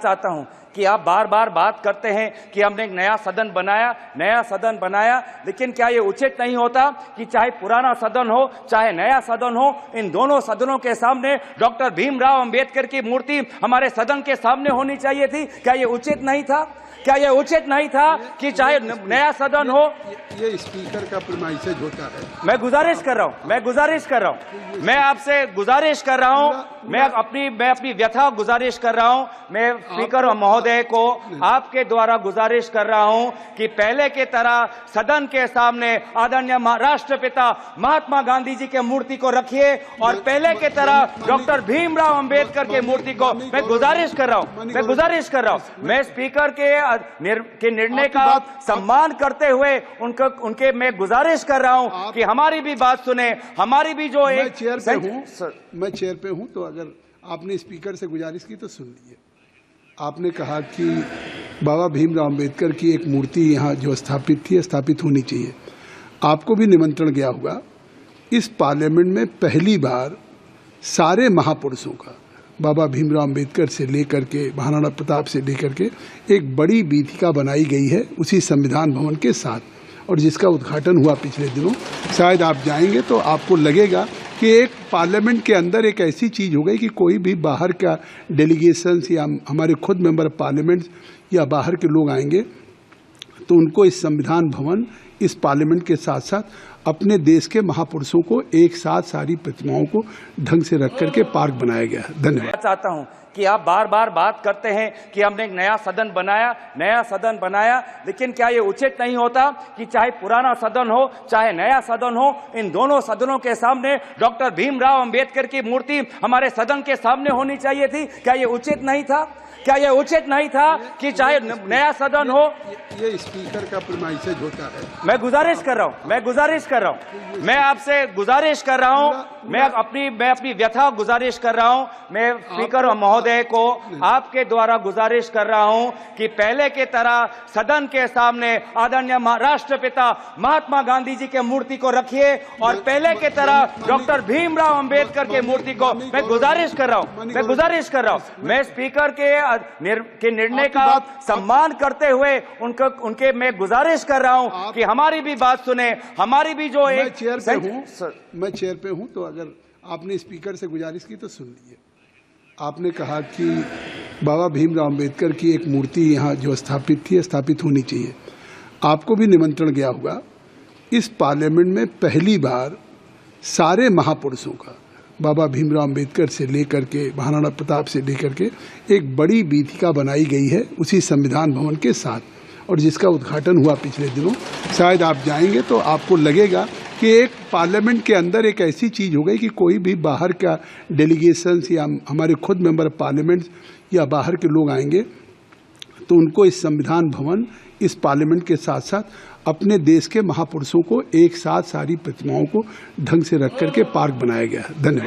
चाहता हूं कि आप बार बार बात करते हैं कि हमने एक नया सदन बनाया, लेकिन क्या ये उचित नहीं होता कि चाहे पुराना सदन हो चाहे नया सदन हो, इन दोनों सदनों के सामने डॉक्टर भीमराव अंबेडकर की मूर्ति हमारे सदन के सामने होनी चाहिए थी? क्या ये उचित नहीं था? क्या यह उचित नहीं था कि चाहे नया सदन हो? ये स्पीकर का फरमाइश होता है। मैं गुजारिश कर रहा हूं, मैं आपसे गुजारिश कर रहा हूं, मैं अपनी व्यथा गुजारिश कर रहा हूं, मैं स्पीकर महोदय को आपके द्वारा गुजारिश कर रहा हूं कि पहले की तरह सदन के सामने आदरणीय राष्ट्रपिता महात्मा गांधी जी के मूर्ति को रखिए और पहले की तरह डॉक्टर भीमराव अंबेडकर के मूर्ति को मैं गुजारिश कर रहा हूं, मैं स्पीकर के निर्णय का सम्मान करते हुए उनके मैं गुजारिश कर रहा हूं कि हमारी भी बात सुने, हमारी भी जो मैं चेयर पे हूं तो अगर आपने स्पीकर से गुजारिश की तो सुन लीजिए। आपने कहा कि बाबा भीमराव अंबेडकर की एक मूर्ति यहाँ जो स्थापित होनी चाहिए। आपको भी निमंत्रण गया होगा। इस पार्लियामेंट में पहली बार सारे महापुरुषों का, बाबा भीमराव अंबेडकर से लेकर के महाराणा प्रताप से लेकर के एक बड़ी वीथिका बनाई गई है उसी संविधान भवन के साथ, और जिसका उद्घाटन हुआ पिछले दिनों। शायद आप जाएंगे तो आपको लगेगा कि एक पार्लियामेंट के अंदर एक ऐसी चीज हो गई कि कोई भी बाहर का डेलीगेशंस या हमारे खुद मेंबर ऑफ पार्लियामेंट या बाहर के लोग आएंगे तो उनको इस संविधान भवन, इस पार्लियामेंट के साथ साथ अपने देश के महापुरुषों को एक साथ सारी प्रतिमाओं को ढंग से रख करके पार्क बनाया गया है। धन्यवाद। चाहता हूं कि आप बार बार बात करते हैं कि हमने एक नया सदन बनाया, लेकिन क्या ये उचित नहीं होता कि चाहे पुराना सदन हो चाहे नया सदन हो, इन दोनों सदनों के सामने डॉक्टर भीमराव अंबेडकर की मूर्ति हमारे सदन के सामने होनी चाहिए थी? क्या ये उचित नहीं था? क्या यह उचित नहीं था कि चाहे नया सदन हो? ये स्पीकर का फरमाइश होता है। मैं गुजारिश कर रहा हूं, मैं आपसे गुजारिश कर रहा हूं, मैं अपनी व्यथा गुजारिश कर रहा हूं, मैं स्पीकर महोदय को आपके द्वारा गुजारिश कर रहा हूं कि पहले की तरह सदन के सामने आदरणीय राष्ट्रपिता महात्मा गांधी जी के मूर्ति को रखिए और पहले की तरह डॉक्टर भीमराव अंबेडकर के मूर्ति को मैं गुजारिश कर रहा हूं, मैं स्पीकर के निर्णय का सम्मान करते हुए उनके मैं गुजारिश कर रहा हूं कि हमारी भी बात सुने, हमारी भी जो मैं चेयर पे हूं तो अगर आपने स्पीकर से गुजारिश की तो सुन लीजिए। आपने कहा कि बाबा भीमराव अंबेडकर की एक मूर्ति यहाँ जो स्थापित होनी चाहिए। आपको भी निमंत्रण गया होगा। इस पार्लियामेंट में पहली बार सारे महापुरुषों का, बाबा भीमराव अंबेडकर से लेकर के महाराणा प्रताप से लेकर के एक बड़ी वीथिका बनाई गई है उसी संविधान भवन के साथ, और जिसका उद्घाटन हुआ पिछले दिनों। शायद आप जाएंगे तो आपको लगेगा कि एक पार्लियामेंट के अंदर एक ऐसी चीज हो गई कि कोई भी बाहर का डेलीगेशंस या हमारे खुद मेंबर ऑफ पार्लियामेंट या बाहर के लोग आएंगे तो उनको इस संविधान भवन, इस पार्लियामेंट के साथ साथ अपने देश के महापुरुषों को एक साथ सारी प्रतिमाओं को ढंग से रख करके पार्क बनाया गया है। धन्यवाद।